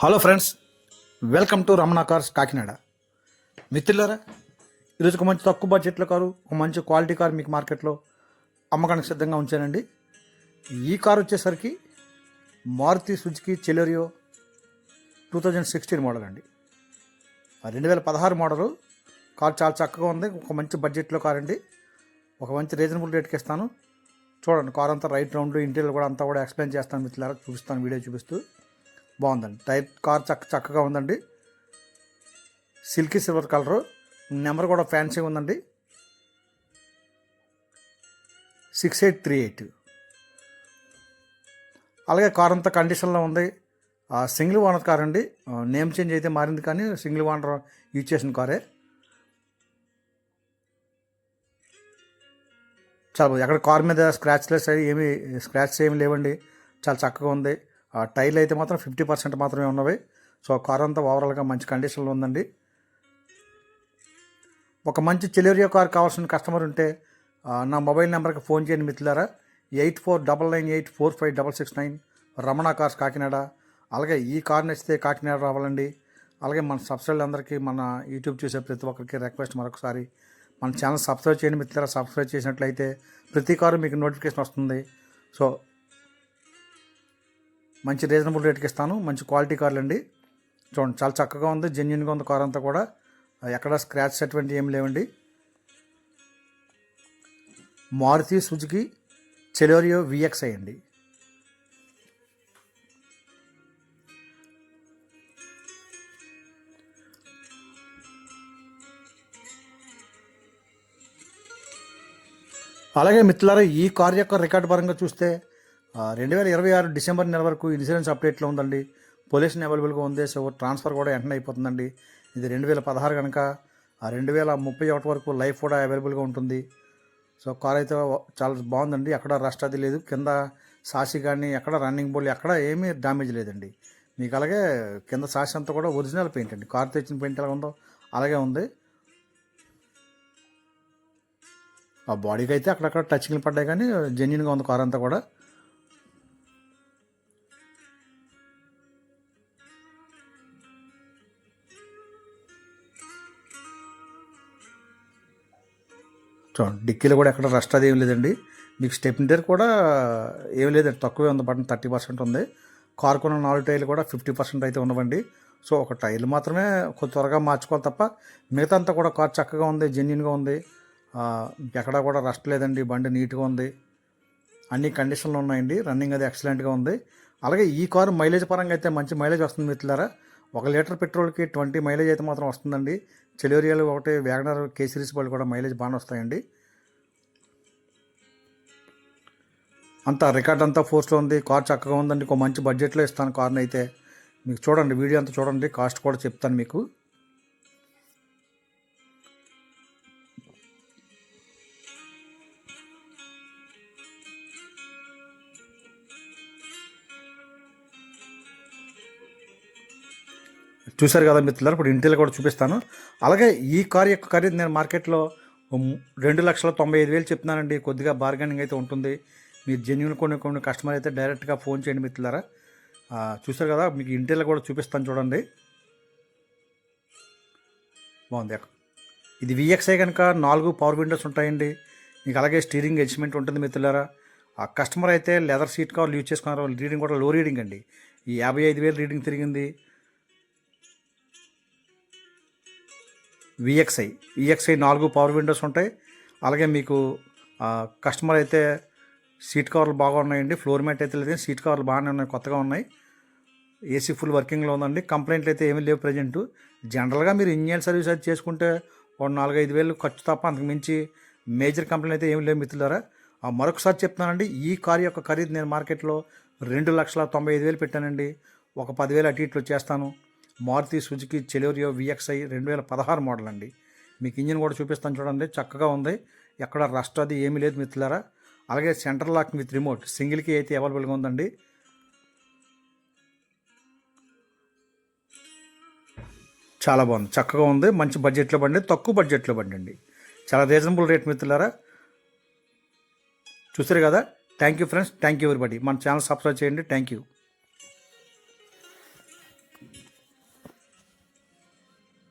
Hello friends, welcome to Ramana cars Kakinada. మిత్రులారా, ఈరోజు ఒక మంచి తక్కువ బడ్జెట్లో కారు, ఒక మంచి క్వాలిటీ కారు మీకు మార్కెట్లో అమ్మకానికి సిద్ధంగా ఉంచానండి. ఈ కారు వచ్చేసరికి మారుతి సుజుకి చెలెరియో 2016 మోడల్ అండి. 2016 మోడలు కారు చాలా చక్కగా ఉంది. ఒక మంచి బడ్జెట్లో కారు అండి. ఒక మంచి రీజనబుల్ రేట్కి ఇస్తాను. చూడండి, కారు అంతా రైట్ రౌండ్ ఇంటీరియర్ కూడా అంతా కూడా ఎక్స్ప్లెయిన్ చేస్తాను మిత్రులారా, చూపిస్తాను వీడియో చూపిస్తూ. బాగుందండి. టైర్ కార్ చక్కగా ఉందండి. సిల్కీ సిల్వర్ కలరు, నెంబర్ కూడా ఫ్యాన్సీ ఉందండి. 6838. అలాగే కార్ అంతా కండిషన్లో ఉంది. సింగిల్ ఓనర్ కార్ అండి. నేమ్ చేంజ్ అయితే మారింది, కానీ సింగిల్ ఓనర్ యూజ్ చేసిన కారే. చాలా ఎక్కడ కార్ మీద స్క్రాచ్లెస్ ఏమి లేవండి. చాలా చక్కగా ఉంది. టైర్లు అయితే మాత్రం 50% మాత్రమే ఉన్నవి. సో కార్ అంతా ఓవరాల్గా మంచి కండిషన్లో ఉందండి. ఒక మంచి చెలెరియో కార్ కావాల్సిన కస్టమర్ ఉంటే నా మొబైల్ నెంబర్కి ఫోన్ చేయండి మిత్రులారా. 8499845669, రమణ కార్స్ కాకినాడ. అలాగే ఈ కార్ నచ్చితే కాకినాడ రావాలండి. అలాగే మన సబ్స్క్రైబర్ అందరికీ, మన యూట్యూబ్ చూసే ప్రతి ఒక్కరికి రిక్వెస్ట్ మరొకసారి, మన ఛానల్ సబ్స్క్రైబ్ చేయండి మిత్రులారా. సబ్స్క్రైబ్ చేసినట్లయితే ప్రతి కారు మీకు నోటిఫికేషన్ వస్తుంది. సో మంచి రీజనబుల్ రేట్కి ఇస్తాను. మంచి క్వాలిటీ కార్లు అండి. చూడండి, చాలా చక్కగా ఉంది, జెన్యున్గా ఉంది కార్ అంతా కూడా. ఎక్కడ స్క్రాచ్ అటువంటి ఏమి లేవండి. మారుతి సుజుకి చెలెరియో VXi అండి. అలాగే మిత్రులారా, ఈ కార్ యొక్క రికార్డు పరంగా చూస్తే 2026 డిసెంబర్ నెల వరకు ఇన్సూరెన్స్ అప్డేట్లో ఉందండి. పొల్యూషన్ అవైలబుల్గా ఉంది. సో ట్రాన్స్ఫర్ కూడా వెంటనే అయిపోతుందండి. ఇది 2016 కనుక 2031 వరకు లైఫ్ కూడా అవైలబుల్గా ఉంటుంది. సో కార్ అయితే చాలా బాగుందండి. ఎక్కడ రస్ట్ అది లేదు. కింద సాసి కానీ ఎక్కడ రన్నింగ్ బోర్డు ఎక్కడ ఏమీ డ్యామేజ్ లేదండి. మీకు అలాగే కింద సాసి అంతా కూడా ఒరిజినల్ పెయింట్ అండి. కార్ తెచ్చిన పెయింట్ ఎలా ఉందో అలాగే ఉంది. ఆ బాడీకి అయితే అక్కడక్కడ టచింగ్లు పడ్డాయి, కానీ జెన్యున్గా ఉంది కార్ అంతా కూడా. చూడండి, డిక్కీలో కూడా ఎక్కడ రస్ట్ అది ఏం లేదండి. మీకు స్టెప్ ఇంటర్ కూడా ఏం లేదండి, తక్కువే ఉంది. బటన్ 30% ఉంది. కార్ కొన్న 4 టైర్లు కూడా 50% అయితే ఉన్నవండి. సో ఒక టైర్లు మాత్రమే కొంచెం త్వరగా మార్చుకోవాలి తప్ప మిగతా అంతా కూడా కార్ చక్కగా ఉంది, జెన్యున్గా ఉంది. ఎక్కడా కూడా రస్ట్ లేదండి. బండి నీట్గా ఉంది. అన్ని కండిషన్లు ఉన్నాయండి. రన్నింగ్ అది ఎక్సలెంట్గా ఉంది. అలాగే ఈ కారు మైలేజ్ పరంగా అయితే మంచి మైలేజ్ వస్తుంది మిత్రులారా. 1 లీటర్ పెట్రోల్కి 20 మైలేజ్ అయితే మాత్రం వస్తుందండి. చెలెరియోలు ఒకటి, వ్యాగనర్, K సిరీస్ వాళ్ళు కూడా మైలేజ్ బాగానే వస్తాయండి. అంతా రికార్డ్ అంతా ఫోర్స్లో ఉంది. కార్ చక్కగా ఉందండి. ఒక మంచి బడ్జెట్లో ఇస్తాను కార్ని అయితే. మీకు చూడండి, వీడియో అంతా చూడండి, కాస్ట్ కూడా చెప్తాను మీకు. చూశారు కదా మిత్రులారు, ఇప్పుడు ఇంటీరియర్ కూడా చూపిస్తాను. అలాగే ఈ కార్ యొక్క ఖరీదు నేను మార్కెట్లో 2,95,000 చెప్తున్నానండి. కొద్దిగా బార్గెనింగ్ అయితే ఉంటుంది. మీరు జెన్యున్ కొన్ని కస్టమర్ అయితే డైరెక్ట్గా ఫోన్ చేయండి మిత్రులారా. చూశారు కదా, మీకు ఇంటీరియర్ కూడా చూపిస్తాను చూడండి. బాగుంది. ఇది VXi కనుక 4 పవర్ విండోస్ ఉంటాయండి. మీకు అలాగే స్టీరింగ్ అడ్జస్ట్మెంట్ ఉంటుంది మిత్రులారా. ఆ కస్టమర్ అయితే లెదర్ సీట్ కవర్లు యూజ్ చేసుకున్నారు. రీడింగ్ కూడా లో రీడింగ్ అండి. ఈ 55,000 రీడింగ్ తిరిగింది. VXi 4 పవర్ విండోస్ ఉంటాయి. అలాగే మీకు కస్టమర్ అయితే సీట్ కవర్లు బాగా ఉన్నాయండి. ఫ్లోర్ మ్యాట్ అయితే లేదు, సీట్ కవర్లు బాగానే ఉన్నాయి, కొత్తగా ఉన్నాయి. AC ఫుల్ వర్కింగ్లో ఉందండి. కంప్లైంట్లు అయితే ఏమీ లేవు ప్రజెంటు. జనరల్గా మీరు ఇంజిన్ సర్వీస్ అది చేసుకుంటే ఒక 4-5 ఖర్చు తప్ప అంతకు మించి మేజర్ కంప్లైంట్ అయితే ఏమి లేవు మిత్రులారా. మరొకసారి చెప్తున్నానండి, ఈ కార్ యొక్క ఖరీదు నేను మార్కెట్లో 2,95,000 పెట్టానండి. ఒక 10,000 అటు ఇట్లు చేస్తాను. మారుతి సుజుకి చెలెరియో VXi 2016 మోడల్ అండి. మీకు ఇంజిన్ కూడా చూపిస్తాను చూడండి, చక్కగా ఉంది. ఎక్కడ రస్ట్ అది ఏమీ లేదు మిత్రులారా. అలాగే సెంటర్ లాక్ విత్ రిమోట్ సింగిల్కి అయితే అవైలబుల్గా ఉందండి. చాలా బాగుంది, చక్కగా ఉంది. మంచి బడ్జెట్లో బండి, తక్కువ బడ్జెట్లో బండి అండి. చాలా రీజనబుల్ రేట్ మిత్రులారా. చూసారు కదా. Thank you friends, thank you everybody. మన ఛానల్ సబ్స్క్రైబ్ చేయండి. Thank you.